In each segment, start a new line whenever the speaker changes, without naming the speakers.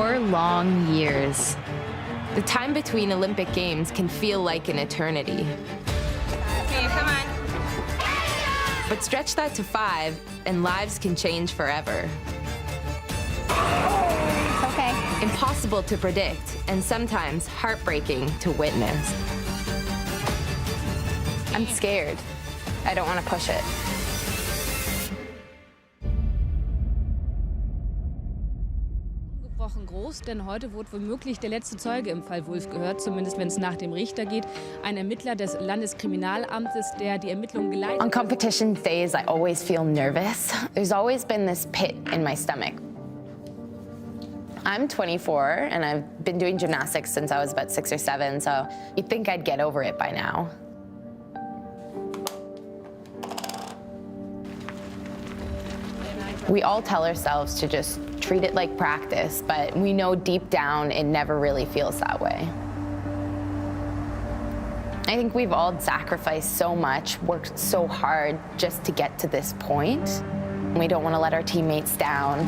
4 long years. The time between Olympic Games can feel like an eternity.
Okay, come on.
But stretch that to 5, and lives can change forever.
It's okay.
Impossible to predict, and sometimes heartbreaking to witness. I'm scared. I don't want to push it.
Ungebrochen groß, denn heute wurde womöglich der letzte Zeuge im Fall Wulff gehört, zumindest wenn es nach dem Richter geht. Ein Ermittler des Landeskriminalamtes, der die Ermittlungen geleitet hat.
On competition days, I always feel nervous. There's always been this pit in my stomach. I'm 24, and I've been doing gymnastics since I was about 6 or 7, so you'd think I'd get over it by now. We all tell ourselves to just treat it like practice, but we know deep down it never really feels that way. I think we've all sacrificed so much, worked so hard just to get to this point. We don't want to let our teammates down.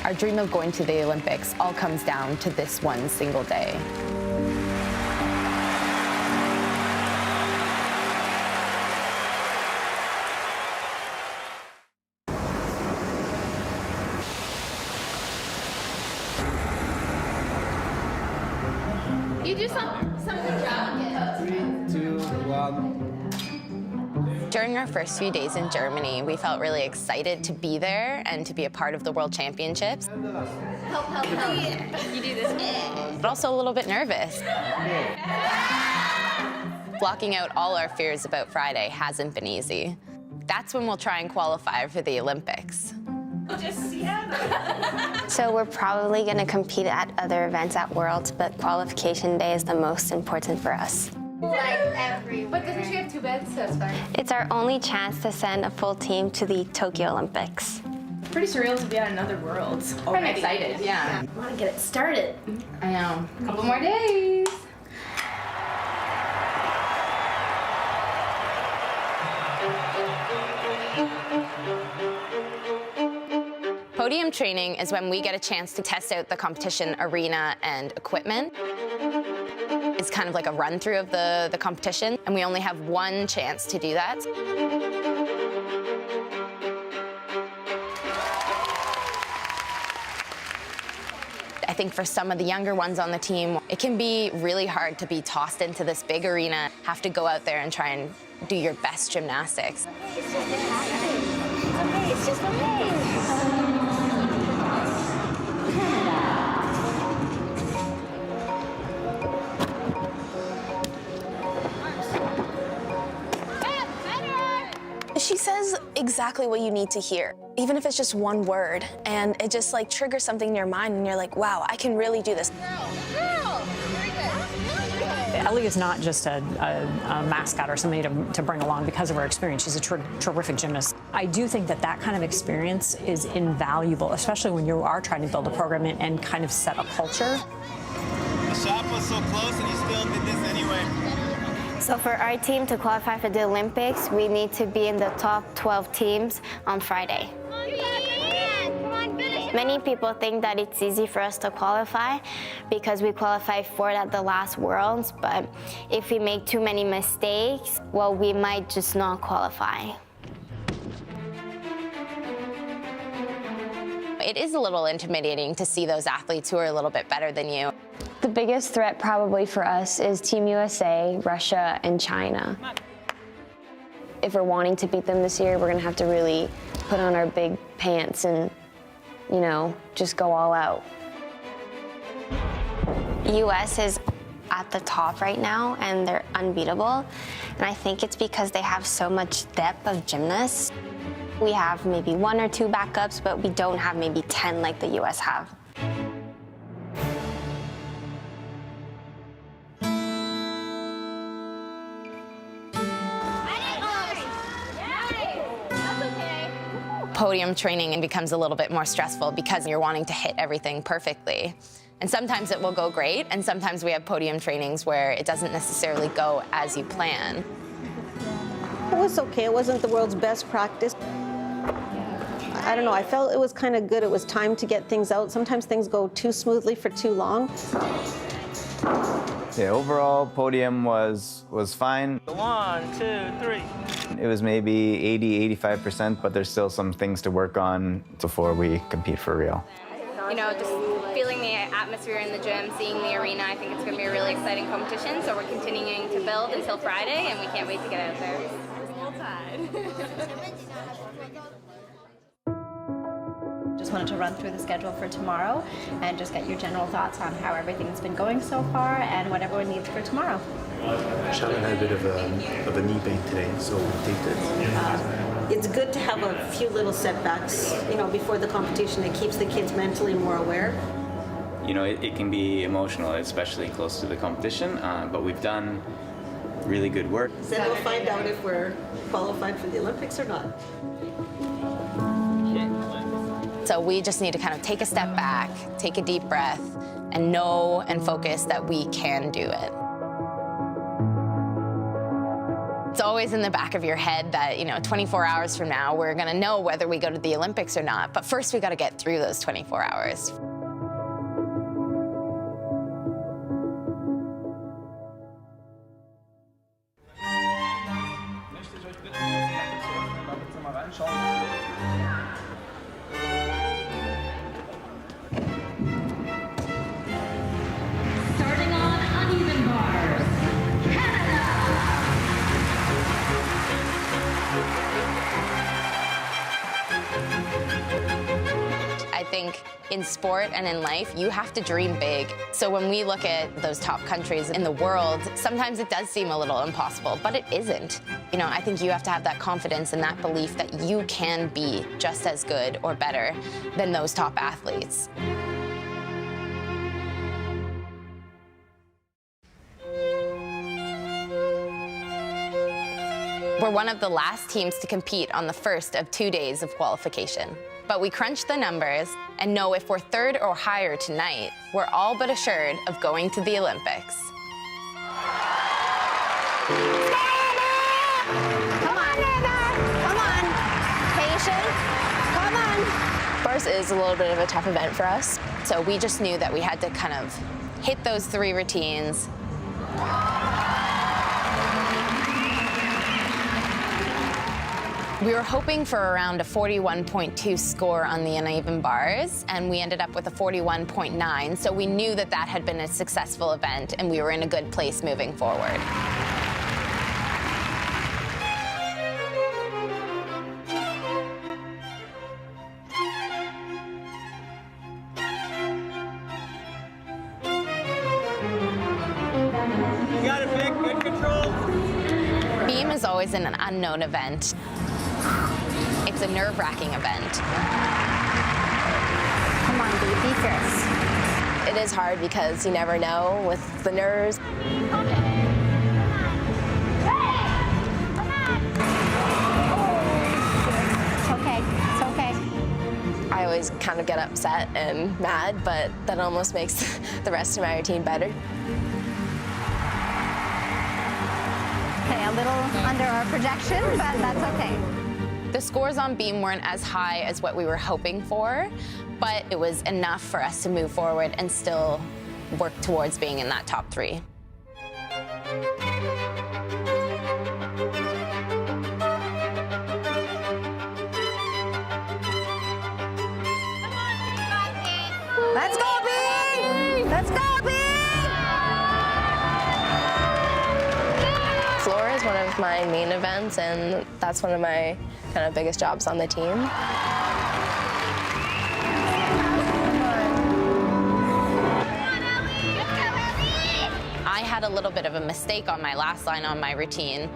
Our dream of going to the Olympics all comes down to this one single day.
You do some good job.
3, 2, 1.
During our first few days in Germany, we felt really excited to be there and to be a part of the World Championships.
Help. You do this.
But also a little bit nervous. Blocking out all our fears about Friday hasn't been easy. That's when we'll try and qualify for the Olympics.
So we're probably going to compete at other events at Worlds, but qualification day is the most important for us.
Like everywhere. But doesn't she have 2 beds? That's fine.
It's our only chance to send a full team to the Tokyo Olympics.
Pretty surreal to be at another Worlds.
I'm excited, yeah.
I want to get it started.
I know.
A couple more days.
Podium training is when we get a chance to test out the competition arena and equipment. It's kind of like a run-through of the competition, and we only have one chance to do that. I think for some of the younger ones on the team, it can be really hard to be tossed into this big arena, have to go out there and try and do your best gymnastics.
It's just okay.
She says exactly what you need to hear, even if it's just one word, and it just like triggers something in your mind, and you're like, wow, I can really do this.
Ellie is not just a mascot or somebody to bring along because of her experience. She's a terrific gymnast. I do think that that kind of experience is invaluable, especially when you are trying to build a program and kind of set a culture.
The shot was so close, and you still did this anyway.
So for our team to qualify for the Olympics, we need to be in the top 12 teams on Friday. Many people think that it's easy for us to qualify because we qualified fourth at the last Worlds, but if we make too many mistakes, well, we might just not qualify.
It is a little intimidating to see those athletes who are a little bit better than you.
The biggest threat probably for us is Team USA, Russia, and China. If we're wanting to beat them this year, we're gonna have to really put on our big pants and, you know, just go all out. US is at the top right now, and they're unbeatable. And I think it's because they have so much depth of gymnasts. We have maybe 1 or 2 backups, but we don't have maybe 10 like the US have.
Podium training becomes a little bit more stressful because you're wanting to hit everything perfectly. And sometimes it will go great, and sometimes we have podium trainings where it doesn't necessarily go as you plan.
We
was okay. It wasn't the world's best practice. I don't know, I felt it was kind of good. It was time to get things out. Sometimes things go too smoothly for too long.
Yeah, overall podium was fine.
1, 2, 3.
It was maybe 80–85%, but there's still some things to work on before we compete for real.
You know, just feeling the atmosphere in the gym, seeing the arena, I think it's going to be a really exciting competition. So we're continuing to build until Friday, and we can't wait to get out there.
Just wanted to run through the schedule for tomorrow and just get your general thoughts on how everything's been going so far and what everyone needs for tomorrow.
Shannon had a bit of a knee pain today, so we taped it.
It's good to have a few little setbacks, you know, before the competition. It keeps the kids mentally more aware.
You know, it can be emotional, especially close to the competition, but we've done really good work.
Then we'll find out if we're qualified for the Olympics or not.
So we just need to kind of take a step back, take a deep breath, and know and focus that we can do it. It's always in the back of your head that, you know, 24 hours from now, we're gonna know whether we go to the Olympics or not. But first, we gotta get through those 24 hours.
Starting on uneven bars, Canada!
I think in sport and in life, you have to dream big. So when we look at those top countries in the world, sometimes it does seem a little impossible, but it isn't. You know, I think you have to have that confidence and that belief that you can be just as good or better than those top athletes. We're one of the last teams to compete on the first of 2 days of qualification. But we crunch the numbers and know if we're third or higher tonight, we're all but assured of going to the Olympics.
Come on, come on. Patience. Come on. Bars is a little bit of a tough event for us.
So we just knew that we had to kind of hit those 3 routines. We were hoping for around a 41.2 score on the uneven bars, and we ended up with a 41.9, so we knew that that had been a successful event, and we were in a good place moving forward.
You got it, Vic. Good control.
Beam is always an unknown event. It's a nerve-wracking event.
Come on, be fierce. It is hard because you never know with the nerves.
It's okay, it's okay.
I always kind of get upset and mad, but that almost makes the rest of my routine better.
Okay, a little under our projection, but that's okay.
The scores on beam weren't as high as what we were hoping for, but it was enough for us to move forward and still work towards being in that top 3.
Let's go, Bing! Let's go, Bing!
Floor is one of my main events, and that's one of my kind of biggest jobs on the team.
I had a little bit of a mistake on my last line on my routine.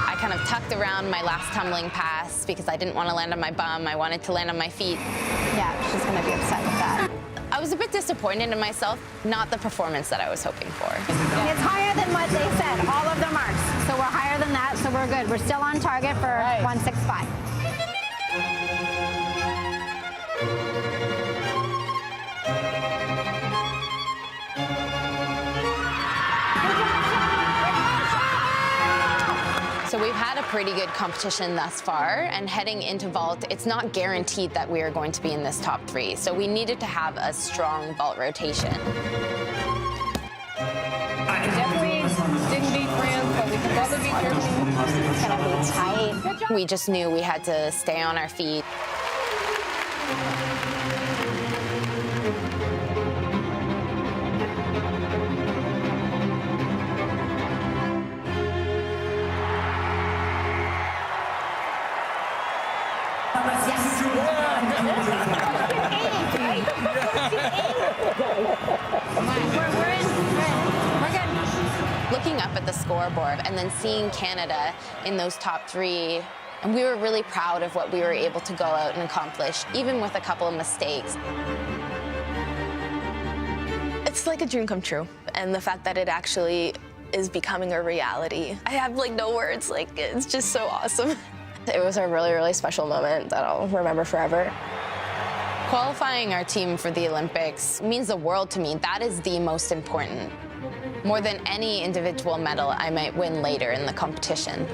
I kind of tucked around my last tumbling pass because I didn't want to land on my bum. I wanted to land on my feet.
Yeah, she's gonna be upset with that.
I was a bit disappointed in myself, not the performance that I was hoping for.
It's higher than what they said, all of the marks. So we're higher than that, so we're good. We're still on target for 165.
pretty good competition thus far, and heading into vault, it's not guaranteed that we are going to be in this top 3, so we needed to have a strong vault rotation.
Definitely didn't beat France, but we can probably beat Germany.
It's gonna be tight.
We just knew we had to stay on our feet. Looking up at the scoreboard and then seeing Canada in those top 3, and we were really proud of what we were able to go out and accomplish, even with a couple of mistakes.
It's like a dream come true, and the fact that it actually is becoming a reality. I have like no words, like it's just so awesome. It was a really, really special moment that I'll remember forever.
Qualifying our team for the Olympics means the world to me. That is the most important. More than any individual medal I might win later in the competition.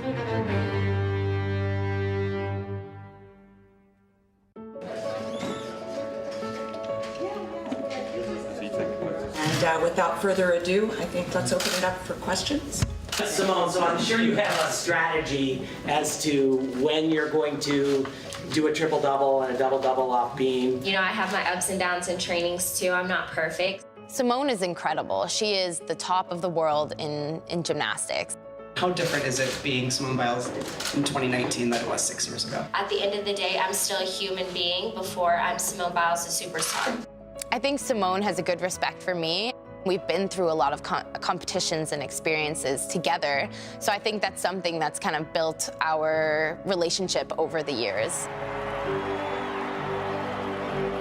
And without further ado, I think let's open it up for questions.
Simone, so I'm sure you have a strategy as to when you're going to do a triple-double and a double-double off beam.
You know, I have my ups and downs in trainings too. I'm not perfect.
Simone is incredible. She is the top of the world in gymnastics.
How different is it being Simone Biles in 2019 than it was 6 years ago?
At the end of the day, I'm still a human being before I'm Simone Biles, the superstar.
I think Simone has a good respect for me. We've been through a lot of competitions and experiences together, so I think that's something that's kind of built our relationship over the years.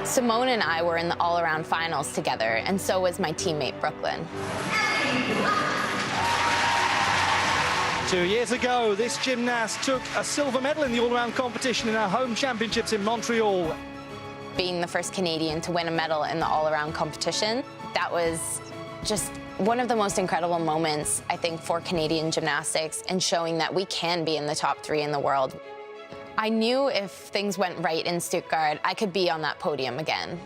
Simone and I were in the all-around finals together, and so was my teammate, Brooklyn.
2 years ago, this gymnast took a silver medal in the all-around competition in our home championships in Montreal.
Being the first Canadian to win a medal in the all-around competition, that was just one of the most incredible moments, I think, for Canadian gymnastics and showing that we can be in the top 3 in the world. I knew if things went right in Stuttgart, I could be on that podium again.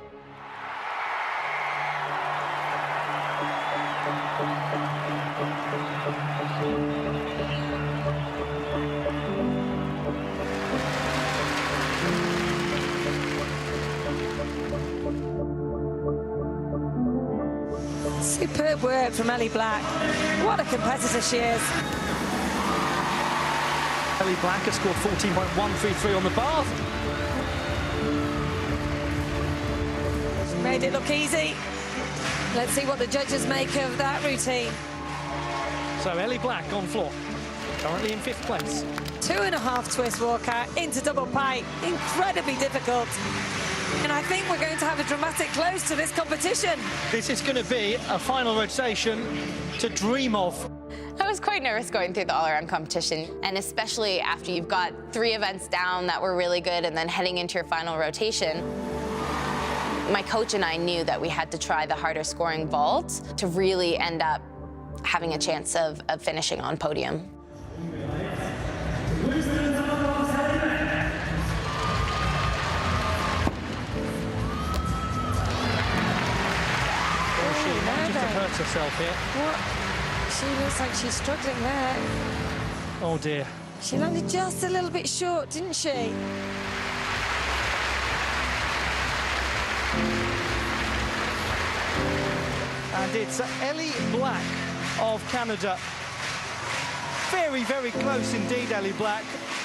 Superb work from Ellie Black. What a competitor she is.
Ellie Black has scored 14.133 on the bar.
She made it look easy. Let's see what the judges make of that routine.
So Ellie Black on floor, currently in 5th place.
2.5 twist walkout into double pike. Incredibly difficult. And I think we're going to have a dramatic close to this competition.
This is going to be a final rotation to dream of.
I was quite nervous going through the all-around competition, and especially after you've got 3 events down that were really good and then heading into your final rotation. My coach and I knew that we had to try the harder scoring vault to really end up having a chance of finishing on podium.
Hurts herself here.
What? She looks like she's struggling there.
Oh dear.
She landed just a little bit short, didn't she?
And it's Ellie Black of Canada. Very, very close indeed, Ellie Black,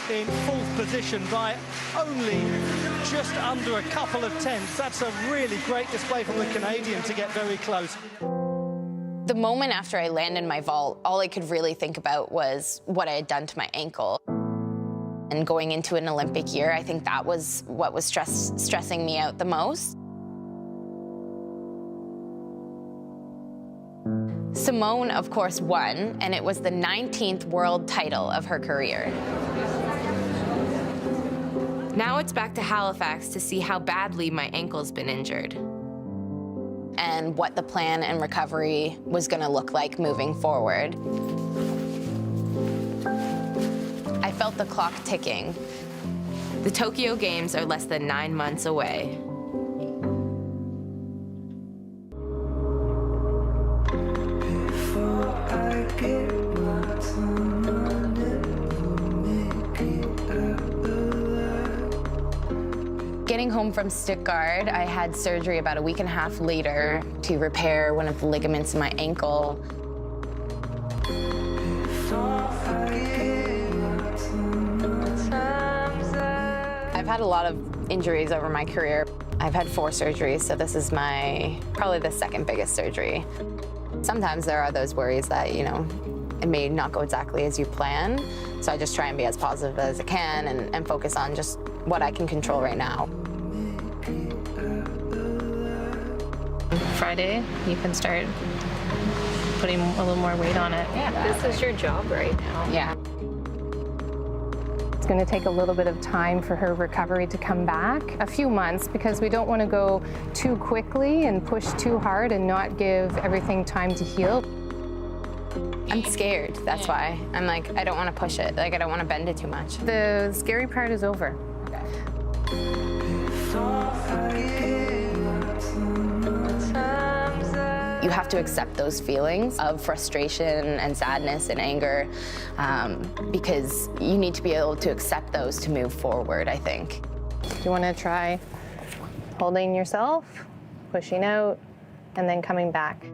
in 4th position by only just under a couple of tenths. That's a really great display from the Canadian to get very close.
The moment after I landed my vault, all I could really think about was what I had done to my ankle. And going into an Olympic year, I think that was what was stressing me out the most. Simone, of course, won, and it was the 19th world title of her career. Now it's back to Halifax to see how badly my ankle's been injured and what the plan and recovery was going to look like moving forward. I felt the clock ticking. The Tokyo Games are less than 9 months away. Getting home from Stuttgart, I had surgery about a week and a half later to repair one of the ligaments in my ankle. I've had a lot of injuries over my career. I've had 4 surgeries, so this is probably the second biggest surgery. Sometimes there are those worries that, you know, it may not go exactly as you plan, so I just try and be as positive as I can and focus on just what I can control right now.
Friday, you can start putting a little more weight on it.
Yeah, this is your job right now.
Yeah.
It's going to take a little bit of time for her recovery to come back, a few months, because we don't want to go too quickly and push too hard and not give everything time to heal.
I'm scared, that's why. I'm like, I don't want to push it. Like, I don't want to bend it too much.
The scary part is over.
You have to accept those feelings of frustration and sadness and anger because you need to be able to accept those to move forward, I think.
Do you want to try holding yourself, pushing out, and then coming back?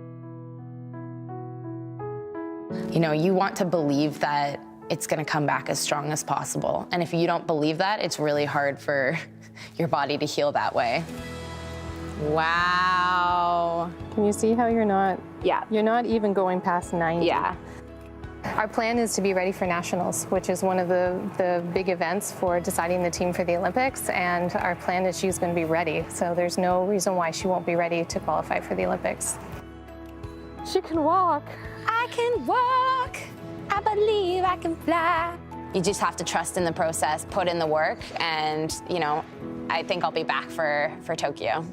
You know, you want to believe that it's going to come back as strong as possible. And if you don't believe that, it's really hard for your body to heal that way. Wow.
Can you see how you're not even going past 90?
Yeah.
Our plan is to be ready for nationals, which is one of the big events for deciding the team for the Olympics, and our plan is she's going to be ready. So there's no reason why she won't be ready to qualify for the Olympics. She can walk.
I can walk. I believe I can fly. You just have to trust in the process, put in the work, and, you know, I think I'll be back for Tokyo.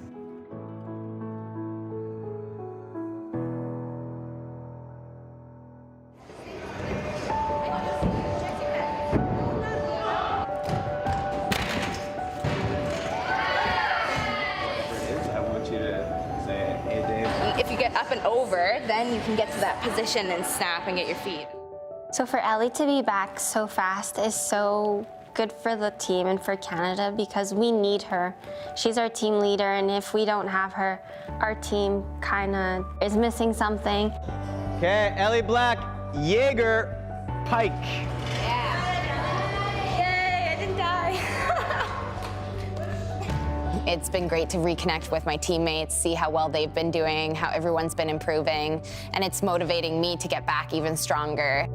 If you get up and over, then you can get to that position and snap and get your feet.
So for Ellie to be back so fast is so good for the team and for Canada because we need her. She's our team leader, and if we don't have her, our team kind of is missing something.
Okay, Ellie Black, Jaeger, Pike.
Yay, I didn't die.
It's been great to reconnect with my teammates, see how well they've been doing, how everyone's been improving, and it's motivating me to get back even stronger.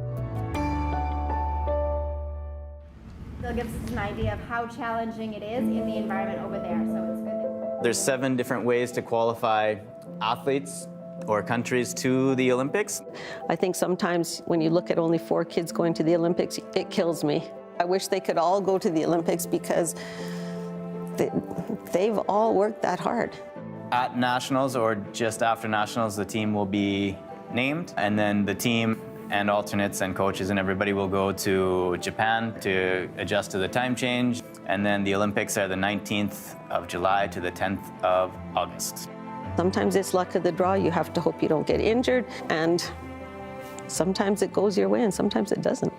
Still gives us an idea of how challenging it is in the environment over there, so it's good.
There's 7 different ways to qualify athletes or countries to the Olympics.
I think sometimes when you look at only 4 kids going to the Olympics, it kills me. I wish they could all go to the Olympics because they've all worked that hard.
At nationals or just after nationals, the team will be named, and then the team and alternates and coaches and everybody will go to Japan to adjust to the time change. And then the Olympics are the 19th of July to the 10th of August.
Sometimes it's luck of the draw. You have to hope you don't get injured, and sometimes it goes your way and sometimes it doesn't.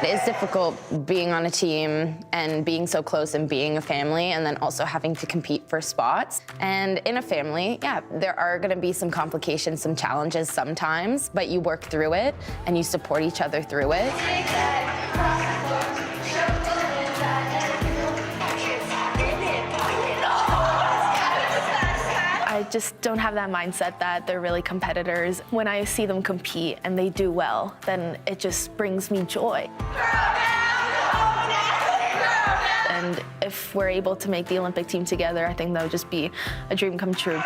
It is difficult being on a team and being so close and being a family, and then also having to compete for spots. And in a family, yeah, there are going to be some complications, some challenges sometimes, but you work through it and you support each other through it.
I just don't have that mindset that they're really competitors. When I see them compete and they do well, then it just brings me joy. And if we're able to make the Olympic team together, I think that would just be a dream come true.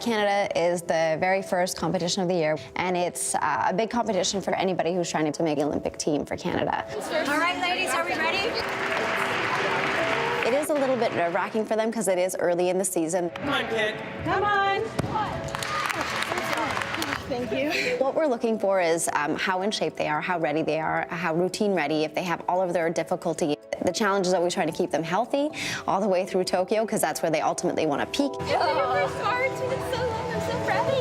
Canada is the very first competition of the year, and it's a big competition for anybody who's trying to make an Olympic team for Canada.
All right, ladies, are we ready?
It is a little bit nerve-wracking for them because it is early in the season.
Come on, kid.
Come on.
Thank you. What we're looking for is how in shape they are, how ready they are, how routine ready, if they have all of their difficulty. The challenge is always trying to keep them healthy all the way through Tokyo, because that's where they ultimately want to peak.
It's your first march, and it's so long. I'm so proud of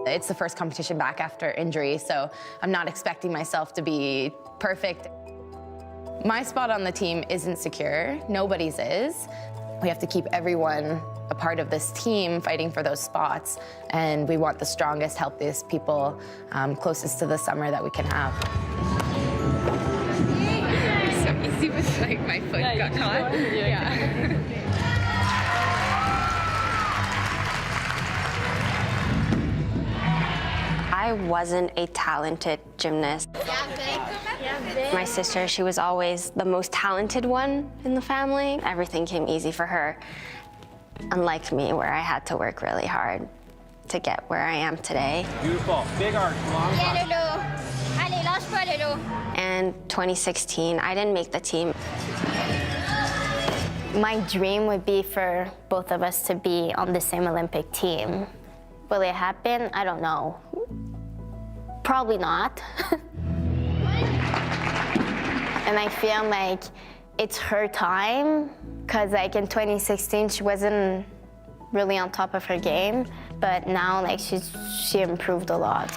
you.
It's the first competition back after injury, so I'm not expecting myself to be perfect. My spot on the team isn't secure. Nobody's is. We have to keep everyone a part of this team fighting for those spots, and we want the strongest, healthiest people closest to the summer that we can have. It's so easy with like my foot got caught. Yeah.
I wasn't a talented gymnast. My sister, she was always the most talented one in the family. Everything came easy for her, unlike me, where I had to work really hard to get where I am today.
Beautiful. Big arc. Long
And 2016, I didn't make the team.
My dream would be for both of us to be on the same Olympic team. Will it happen? I don't know. Probably not. And I feel like it's her time, because like in 2016, she wasn't really on top of her game, but now like she improved a lot.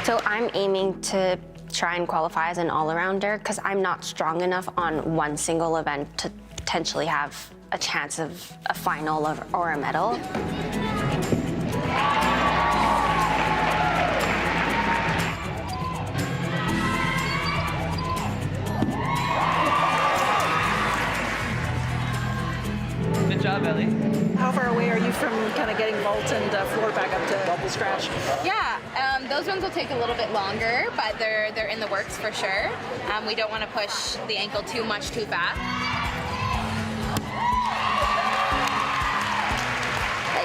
So I'm aiming to try and qualify as an all-arounder, because I'm not strong enough on one single event to potentially have a chance of a final or a medal.
Good job, Ellie.
How far away are you from kind of getting vault and floor back up to double scratch?
Yeah, those ones will take a little bit longer, but they're in the works for sure. We don't want to push the ankle too much too fast.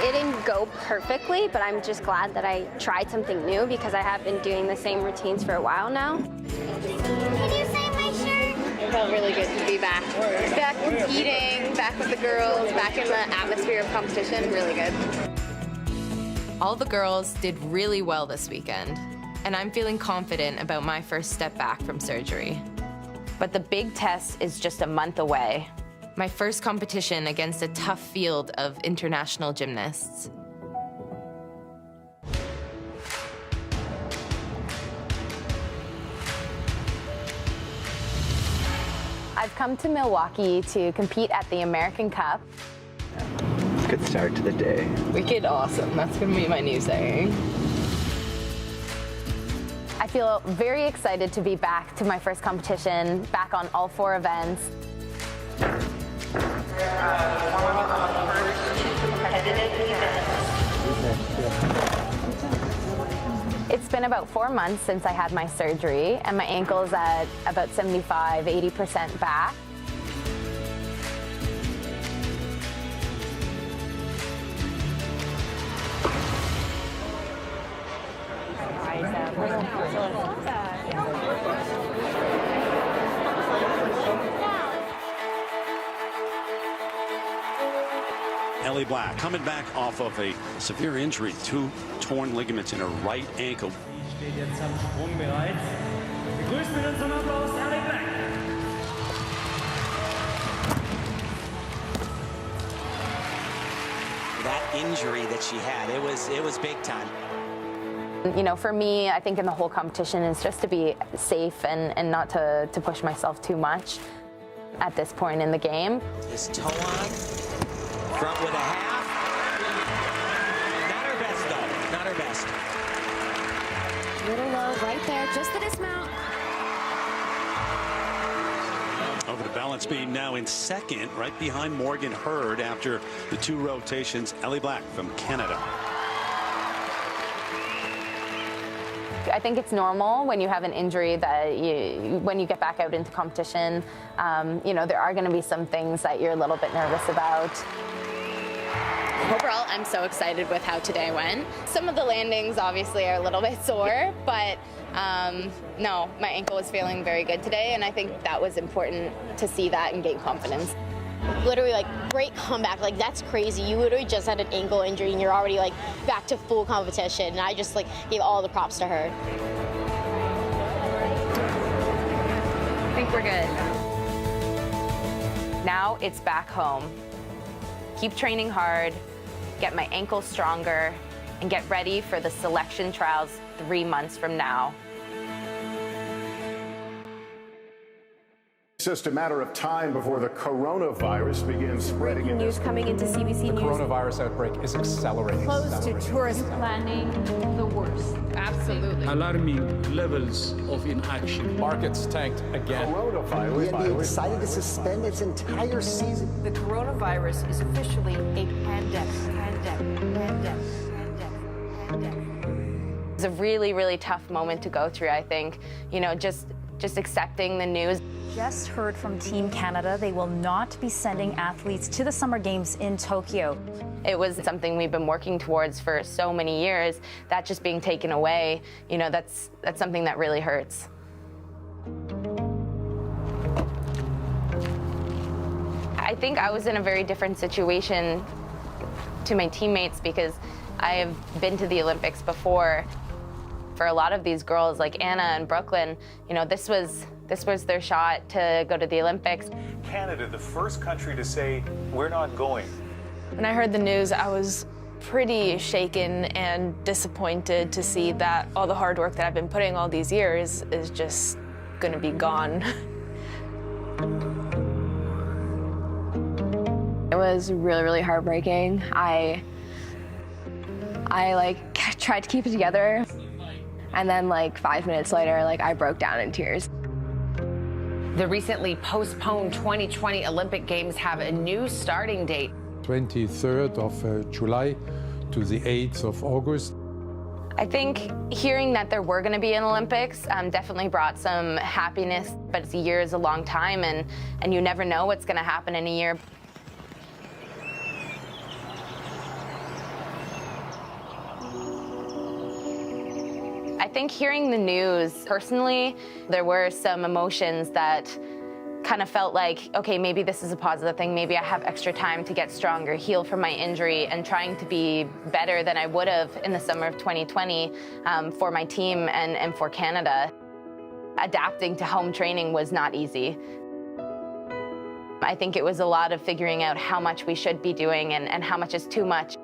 It didn't go perfectly, but I'm just glad that I tried something new, because I have been doing the same routines for a while now.
Can you sign my shirt?
It felt really good to be back. Back competing, back with the girls, back in the atmosphere of competition, really good. All the girls did really well this weekend, and I'm feeling confident about my first step back from surgery. But the big test is just a month away. My first competition against a tough field of international gymnasts. I've come to Milwaukee to compete at the American Cup.
Good start to the day.
Wicked awesome. That's gonna be my new saying. I feel very excited to be back to my first competition, back on all 4 events. It's been about 4 months since I had my surgery, and my ankle's at about 75–80% back.
Ellie Black coming back off of a severe injury, 2 torn ligaments in her right ankle.
That injury that she had, it was big time.
You know, for me, I think in the whole competition is just to be safe and not to push myself too much at this point in the game.
This toe on, front with a half. Not her best though, not her best.
Little low right there, just the dismount.
Over the balance beam now in second, right behind Morgan Hurd after the 2 rotations. Ellie Black from Canada.
I I think it's normal when you have an injury that when you get back out into competition, you know, there are going to be some things that you're a little bit nervous about. Overall, I'm so excited with how today went. Some of the landings obviously are a little bit sore, but no, my ankle was feeling very good today, and I think that was important to see that and gain confidence.
Literally, like, great comeback. Like, that's crazy. You literally just had an ankle injury and you're already like back to full competition. And I just like gave all the props to her.
I think we're good.
Now it's back home. Keep training hard, get my ankle stronger, and get ready for the selection trials 3 months from now.
It's just a matter of time before the coronavirus begins spreading.
Breaking news coming into CBC News.
The coronavirus outbreak is accelerating.
Close to tourist planning, the worst.
Absolutely.
Alarming levels of inaction.
Markets tanked again.
Coronavirus.
The NBA decided to suspend its entire season.
The coronavirus is officially a pandemic.
It's a really, really tough moment to go through, I think. You know, just accepting the news.
Just heard from Team Canada. They will not be sending athletes to the Summer Games in Tokyo.
It was something we've been working towards for so many years. That just being taken away, you know, that's something that really hurts. I think I was in a very different situation to my teammates because I have been to the Olympics before. For a lot of these girls, like Anna and Brooklyn, you know, this was their shot to go to the Olympics.
Canada, the first country to say, we're not going.
When I heard the news, I was pretty shaken and disappointed to see that all the hard work that I've been putting all these years is just gonna be gone.
It was really, really heartbreaking. I like tried to keep it together, and then like 5 minutes later, like I broke down in tears.
The recently postponed 2020 Olympic Games have a new starting date.
23rd of July to the 8th of August.
I think hearing that there were going to be an Olympics definitely brought some happiness, but a year is a long time, and you never know what's going to happen in a year. I think hearing the news, personally, there were some emotions that kind of felt like, okay, maybe this is a positive thing. Maybe I have extra time to get stronger, heal from my injury, and trying to be better than I would have in the summer of 2020 for my team and for Canada. Adapting to home training was not easy. I think it was a lot of figuring out how much we should be doing and how much is too much.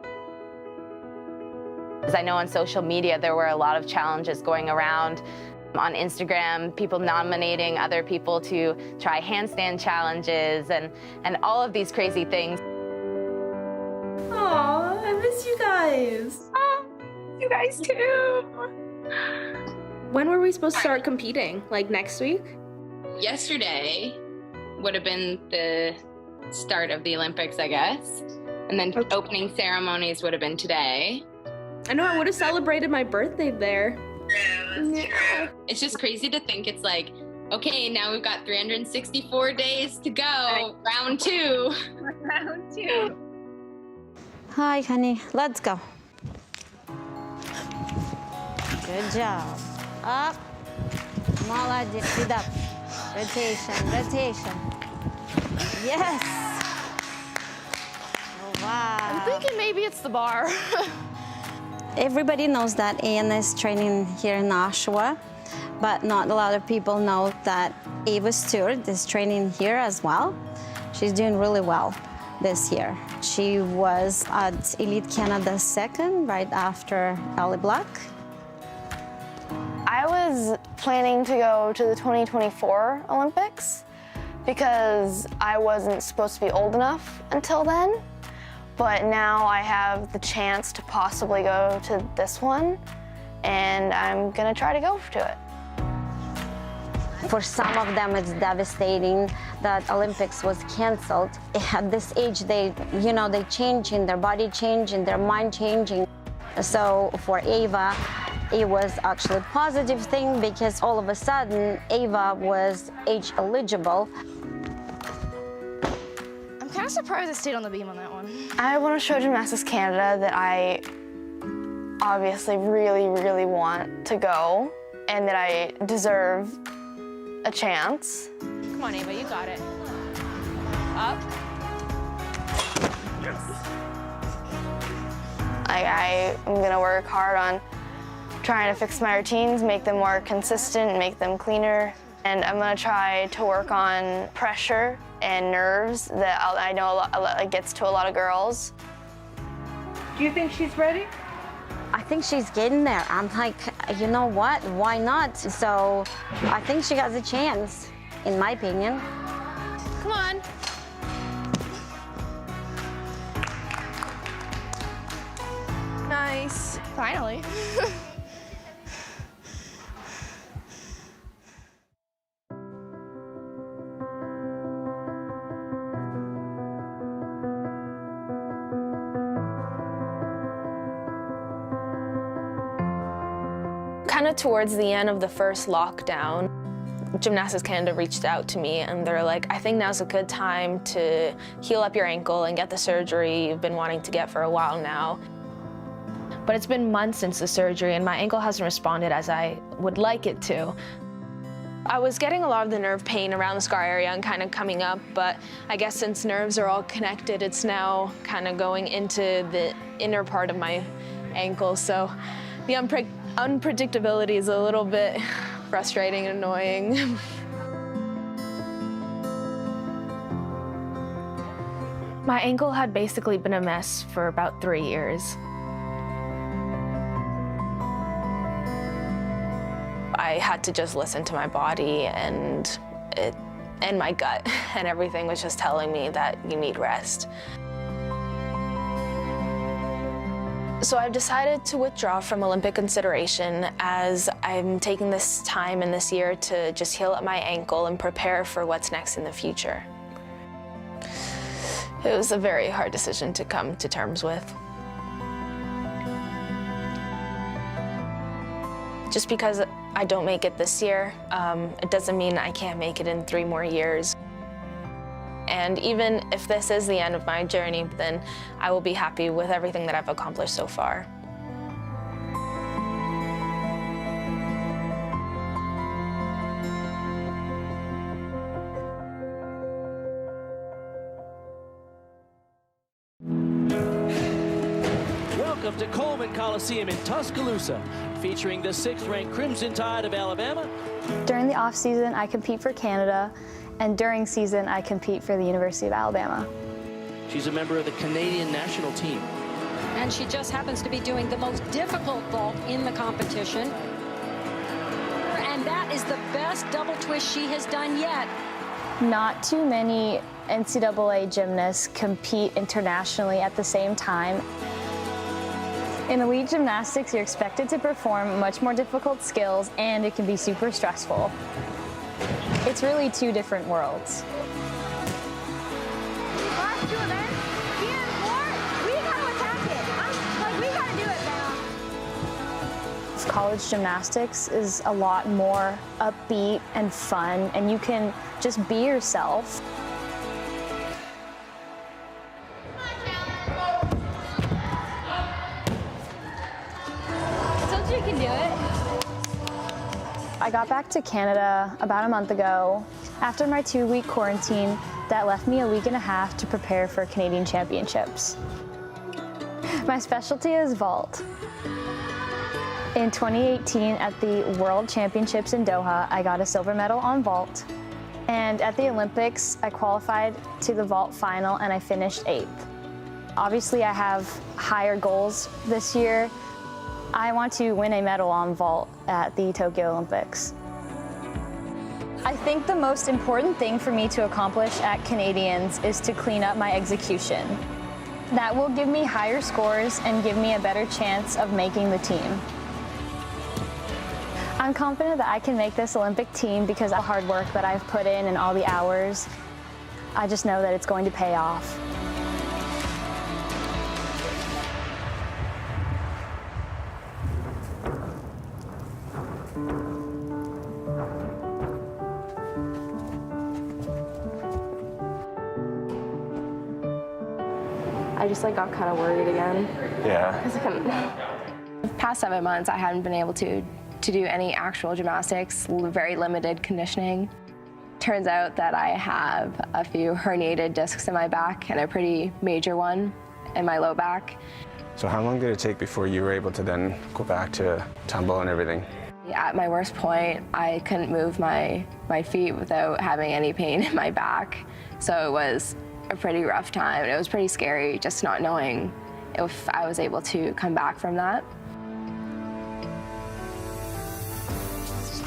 As I know on social media, there were a lot of challenges going around. On Instagram, people nominating other people to try handstand challenges and all of these crazy things.
Aw, I miss you guys.
You guys too.
When were we supposed to start competing? Like next week?
Yesterday would have been the start of the Olympics, I guess. And then opening ceremonies would have been today.
I know I would have celebrated my birthday there.
Yeah. It's just crazy to think it's like, okay, now we've got 364 days to go. Round two.
Round two.
Hi, honey. Let's go. Good job. Up. Молодец. Feet up. Rotation, rotation. Yes. Oh, wow.
I'm thinking maybe it's the bar.
Everybody knows that Anna is training here in Oshawa, but not a lot of people know that Ava Stewart is training here as well. She's doing really well this year. She was at Elite Canada second, right after Ellie Black.
I was planning to go to the 2024 Olympics because I wasn't supposed to be old enough until then. But now I have the chance to possibly go to this one, and I'm gonna try to go to it.
For some of them, it's devastating that Olympics was canceled. At this age, they changing, their body changing, their mind changing. So for Ava, it was actually a positive thing because all of a sudden Ava was age eligible.
I'm kind of surprised I stayed on the beam on that one.
I want to show Gymnastics Canada that I obviously really, really want to go and that I deserve a chance.
Come on, Ava, you got it. Up.
Yes.
I am gonna work hard on trying to fix my routines, make them more consistent, make them cleaner. And I'm gonna try to work on pressure and nerves that I know gets to a lot of girls.
Do you think she's ready?
I think she's getting there. I'm like, you know what? Why not? So I think she has a chance, in my opinion.
Come on. Nice. Finally.
Kind of towards the end of the first lockdown, Gymnastics Canada reached out to me and they're like, I think now's a good time to heal up your ankle and get the surgery you've been wanting to get for a while now. But it's been months since the surgery and my ankle hasn't responded as I would like it to. I was getting a lot of the nerve pain around the scar area and kind of coming up, but I guess since nerves are all connected, it's now kind of going into the inner part of my ankle. So the unpredictability is a little bit frustrating and annoying. My ankle had basically been a mess for about 3 years. I had to just listen to my body and my gut, and everything was just telling me that you need rest. So I've decided to withdraw from Olympic consideration as I'm taking this time in this year to just heal up my ankle and prepare for what's next in the future. It was a very hard decision to come to terms with. Just because I don't make it this year, it doesn't mean I can't make it in 3 more years. And even if this is the end of my journey, then I will be happy with everything that I've accomplished so far.
Welcome to Coleman Coliseum in Tuscaloosa, featuring the 6th-ranked Crimson Tide of Alabama.
During the off-season, I compete for Canada, and during season, I compete for the University of Alabama.
She's a member of the Canadian national team.
And she just happens to be doing the most difficult vault in the competition. And that is the best double twist she has done yet.
Not too many NCAA gymnasts compete internationally at the same time. In elite gymnastics, you're expected to perform much more difficult skills, and it can be super stressful. It's really 2 different worlds.
Last 2 events, Ian, 4, we gotta attack it. We gotta do it now.
College gymnastics is a lot more upbeat and fun, and you can just be yourself.
You can do it.
I got back to Canada about a month ago. After my 2-week quarantine, that left me a week and a half to prepare for Canadian Championships. My specialty is vault. In 2018, at the World Championships in Doha, I got a silver medal on vault. And at the Olympics, I qualified to the vault final and I finished 8th. Obviously, I have higher goals this year. I want to win a medal on vault at the Tokyo Olympics. I think the most important thing for me to accomplish at Canadians is to clean up my execution. That will give me higher scores and give me a better chance of making the team. I'm confident that I can make this Olympic team because of the hard work that I've put in and all the hours. I just know that it's going to pay off.
I just like got kind of worried again.
Yeah.
The past 7 months, I hadn't been able to do any actual gymnastics, very limited conditioning. Turns out that I have a few herniated discs in my back and a pretty major one in my low back.
So how long did it take before you were able to then go back to tumble and everything?
At my worst point, I couldn't move my feet without having any pain in my back. So it was a pretty rough time. It was pretty scary just not knowing if I was able to come back from that.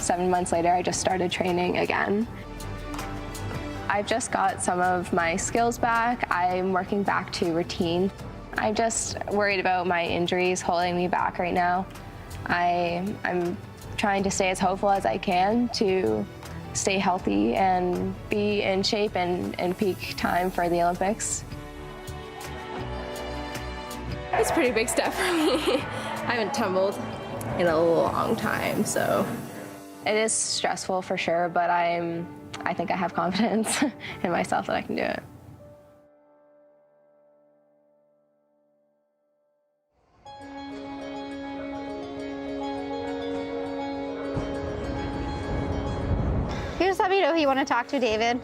7 months later, I just started training again. I've just got some of my skills back. I'm working back to routine. I'm just worried about my injuries holding me back right now. I'm trying to stay as hopeful as I can to stay healthy and be in shape and peak time for the Olympics.
It's a pretty big step for me. I haven't tumbled in a long time, so.
It is stressful for sure, but I think I have confidence in myself that I can do it.
Here's somebody who you want to talk to, David.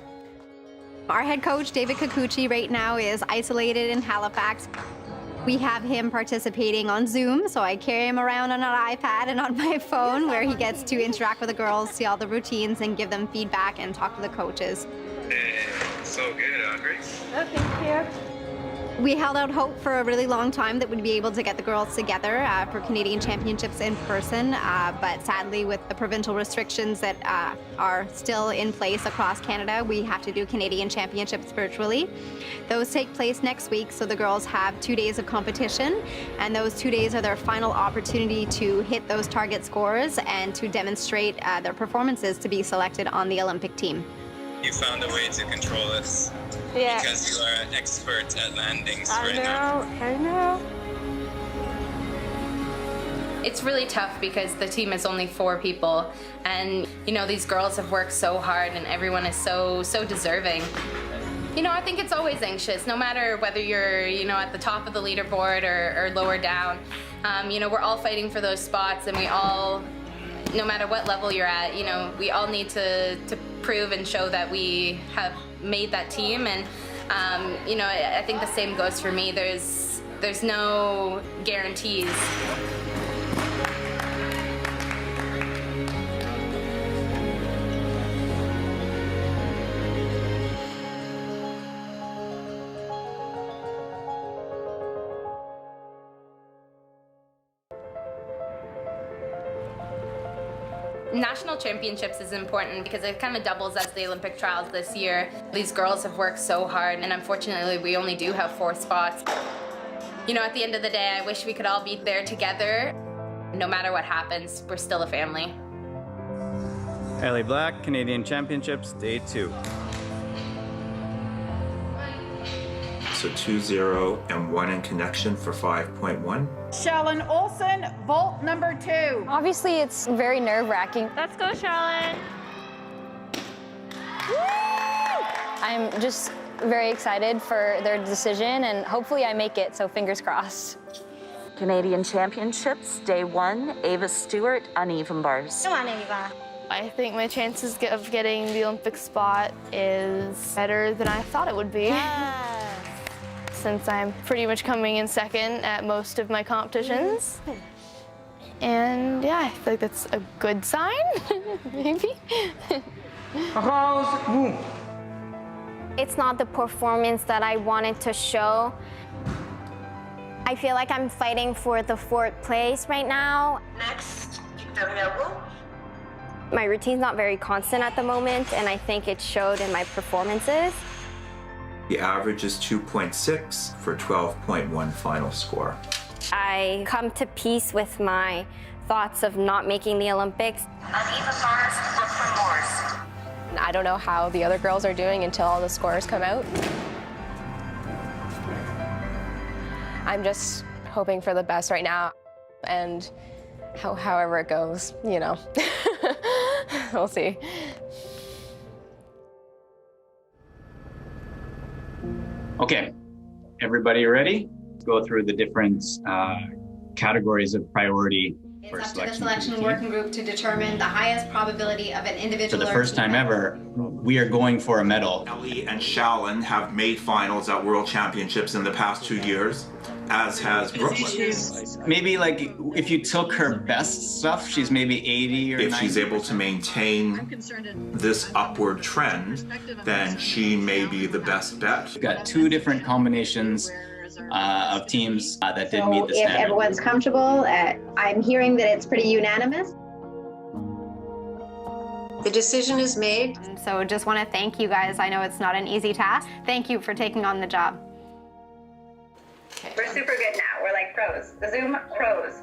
Our head coach, David Kikuchi, right now is isolated in Halifax. We have him participating on Zoom, so I carry him around on an iPad and on my phone where he gets to interact with the girls, see all the routines, and give them feedback and talk to the coaches.
So good, great.
Oh, thank you. We held out hope for a really long time that we'd be able to get the girls together for Canadian Championships in person, but sadly with the provincial restrictions that are still in place across Canada, we have to do Canadian Championships virtually. Those take place next week, so the girls have 2 days of competition, and those 2 days are their final opportunity to hit those target scores and to demonstrate their performances to be selected on the Olympic team.
You found a way to control us.
Yeah.
Because you are an expert at landings right
now. I know.
It's really tough because the team is only 4 people, and you know these girls have worked so hard, and everyone is so deserving. You know, I think it's always anxious, no matter whether you're at the top of the leaderboard or lower down. You know, we're all fighting for those spots, and we all, no matter what level you're at, you know, we all need to prove and show that we have made that team. And you know, I think the same goes for me. There's no guarantees. National championships is important because it kind of doubles as the Olympic trials this year. These girls have worked so hard, and unfortunately we only do have 4 spots. You know, at the end of the day, I wish we could all be there together. No matter what happens, we're still a family.
Ellie Black, Canadian Championships, Day 2.
So 2-0 and 1 in connection for 5.1.
Shallon Olsen, vault number 2.
Obviously, it's very nerve-wracking.
Let's go, Shallon.
I'm just very excited for their decision, and hopefully I make it, so fingers crossed.
Canadian Championships, Day 1, Ava Stewart, uneven bars.
Come on, Ava.
I think my chances of getting the Olympic spot is better than I thought it would be. Since I'm pretty much coming in second at most of my competitions. And yeah, I feel like that's a good sign, maybe.
It's not the performance that I wanted to show. I feel like I'm fighting for the 4th place right now.
Next, Victoria Wu.
My routine's not very constant at the moment, and I think it showed in my performances.
The average is 2.6 for 12.1 final score.
I come to peace with my thoughts of not making the Olympics.
Uneven bars, look for Morse.
I don't know how the other girls are doing until all the scores come out. I'm just hoping for the best right now, and however it goes, you know. We'll see.
Okay,
Everybody ready? Let's go through the different categories of priority for
It's up to the
selection.
selection working group to determine the highest probability of an
For
individual
the
or
first
team
time ever, we are going for a medal.
Ellie and Shallon have made finals at World Championships in the past 2 years, as has Brooklyn.
Maybe like if you took her best stuff, she's maybe 80 or 90.
If she's able to maintain this upward trend, then she may be the best bet.
We've got 2 different combinations of teams that did meet the
if
standard.
everyone's comfortable, I'm hearing that it's pretty unanimous.
The decision is made.
So just want to thank you guys. I know it's not an easy task. Thank you for taking on the job.
We're super good now. We're like pros. The Zoom pros.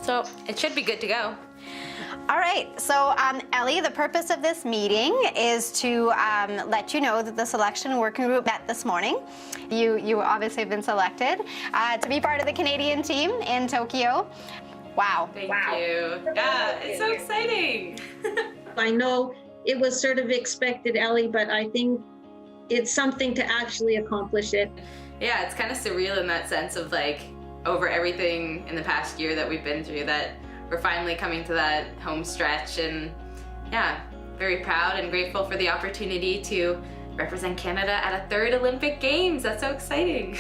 So it should be good to go.
All right, so Ellie, the purpose of this meeting is to let you know that the selection working group met this morning. You obviously have been selected to be part of the Canadian team in Tokyo. Wow.
Thank you. Yeah, it's so exciting.
I know it was sort of expected, Ellie, but I think it's something to actually accomplish it.
Yeah, it's kind of surreal in that sense of like over everything in the past year that we've been through, that we're finally coming to that home stretch, and yeah, very proud and grateful for the opportunity to represent Canada at a 3rd Olympic Games. That's so exciting.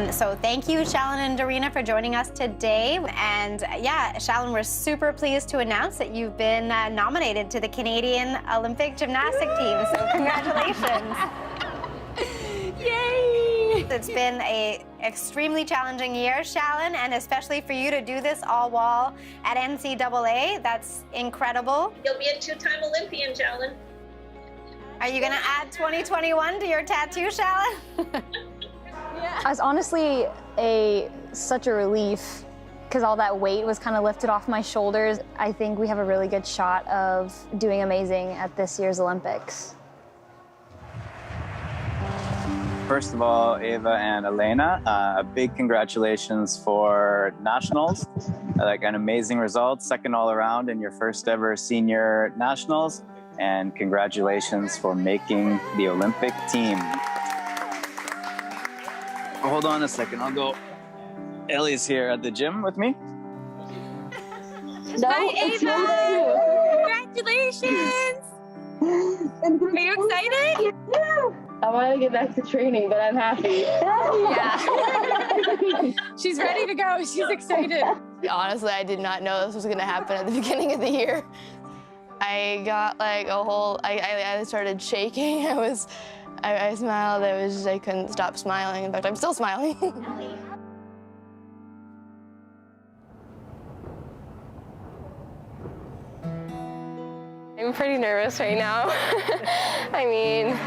So thank you, Shallon and Darina, for joining us today. And yeah, Shallon, we're super pleased to announce that you've been nominated to the Canadian Olympic Gymnastic team. So congratulations.
Yay!
It's been an extremely challenging year, Shallon, and especially for you to do this all while at NCAA. That's incredible.
You'll be a 2-time Olympian, Shallon.
Are you going to add 2021 to your tattoo, Shallon?
It was honestly such a relief because all that weight was kind of lifted off my shoulders. I think we have a really good shot of doing amazing at this year's Olympics.
First of all, Ava and Elena, big congratulations for nationals. Like an amazing result, 2nd all around in your first ever senior nationals, and congratulations for making the Olympic team. Hold on a second, I'll go. Ellie's here at the gym with me.
Hi, Ava! Congratulations! Are you excited?
I want to get back to training, but I'm happy.
Yeah. She's ready to go. She's excited.
Honestly, I did not know this was going to happen at the beginning of the year. I got like a whole, I started shaking. I smiled. I couldn't stop smiling. In fact, I'm still smiling.
I'm pretty nervous right now. I mean,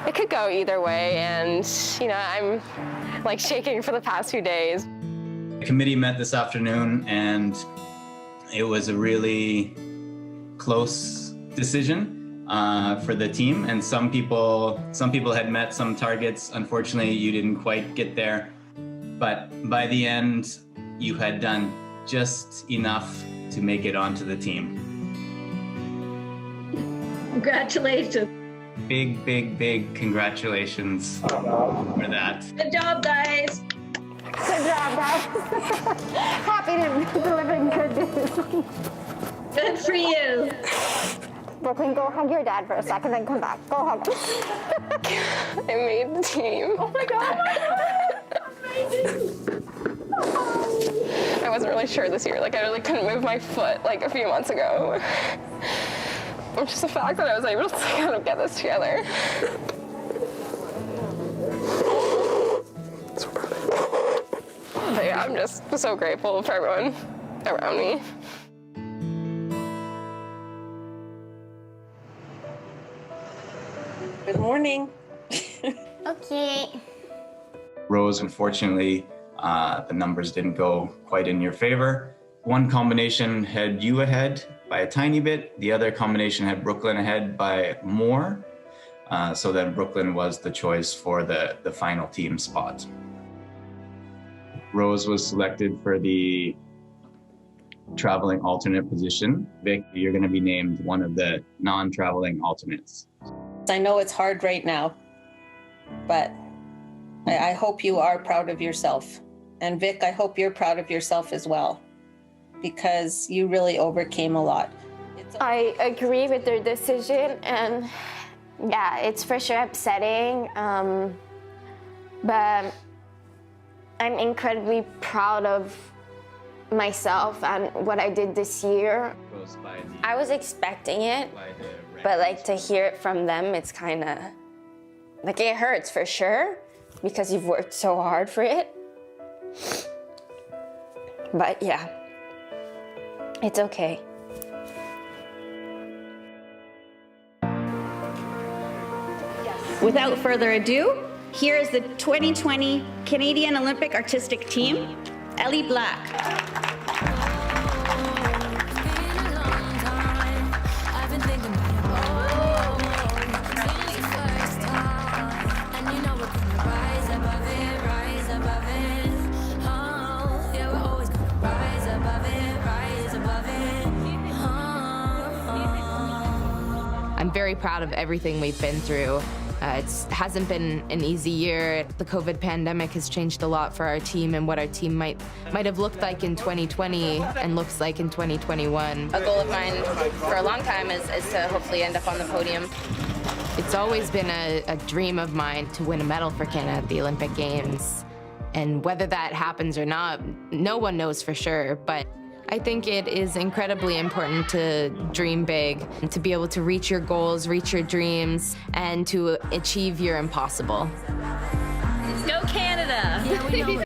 it could go either way, and you know, I'm like shaking for the past few days.
The committee met this afternoon, and it was a really close decision for the team. And some people had met some targets. Unfortunately, you didn't quite get there. But by the end, you had done just enough to make it onto the team.
Congratulations.
Big, big, big congratulations for that.
Good job, guys.
Good job, guys. Happy to deliver good news.
Good for you.
Brooklyn, go hug your dad for a second, then come back. Go hug him.
I made the team.
Oh my God.
I wasn't really sure this year. Like, I really couldn't move my foot like a few months ago. It's just the fact that I was able to kind of get this together. So proud of you. But yeah, I'm just so grateful for everyone around me.
Good morning.
Okay.
Rose, unfortunately, the numbers didn't go quite in your favor. One combination had you ahead by a tiny bit. The other combination had Brooklyn ahead by more. So then Brooklyn was the choice for the final team spot. Rose was selected for the traveling alternate position. Vic, you're going to be named one of the non-traveling alternates.
I know it's hard right now,
but I hope you are proud of yourself. And Vic, I hope you're proud of yourself as well, because you really overcame a lot.
I agree with their decision, and yeah, it's for sure upsetting, but I'm incredibly proud of myself and what I did this year. I was expecting it, but like to hear it from them, it's kind of like it hurts for sure because you've worked so hard for it. But yeah, it's okay.
Without further ado, here is the 2020 Canadian Olympic Artistic Team, Ellie Black.
I'm very proud of everything we've been through. It hasn't been an easy year. The COVID pandemic has changed a lot for our team and what our team might have looked like in 2020 and looks like in 2021. A goal of mine for a long time is to hopefully end up on the podium. It's always been a dream of mine to win a medal for Canada at the Olympic Games. And whether that happens or not, no one knows for sure, but I think it is incredibly important to dream big, and to be able to reach your goals, reach your dreams, and to achieve your impossible.
Go Canada!